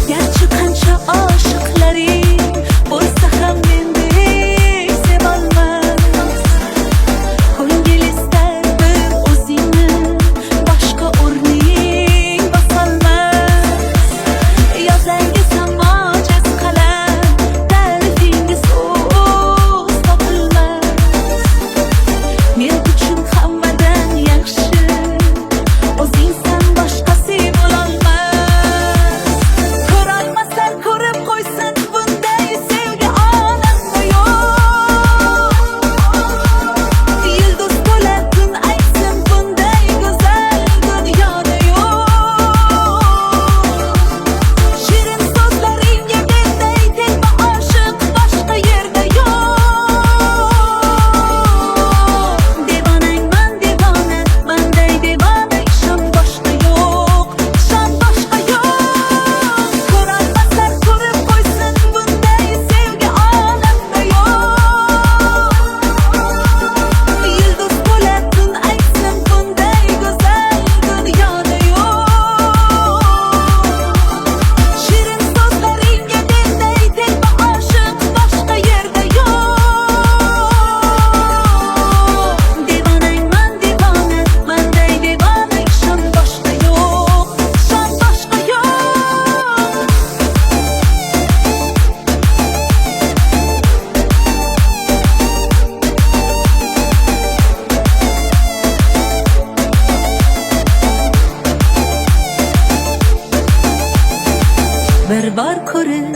Gerçi qancha oshiqlaring bo'lsa ham mendek sevolmas. Ko'ngil istar bir o'zingni, boshqa o'rning bosolmas. Yozangi samojiz qalam, ta'rifingiz so'z topilmas. Men uchun hammadan yaxshi o'zingsan, boshqasi bo'lolmas. Ko'rolmaslar ko'rib qo'ysin, bunday sevgi olamda yo'q. Yulduz to'la kun aytsin, bunday go'zal dunyoda yo'q. Shirin so'zlaringga menday telba oshiq boshqa yerda yo'q. Devonangman devona, manday devona, ishon boshqa yo'q, ishon boshqa yo'q. Ko'rolmaslar ko'rib qo'ysin, bunday sevgi olamda yo'q. Yulduz to'la kun aytsin, bunday go'zal dunyoda yo'q. Shirin so'zlaringga menday telba oshiq boshqa yerda yo'q. Devonangman devona, manday devona, ishon boshqa yo'q, ishon boshqa yo'q. Bir bor ko'rib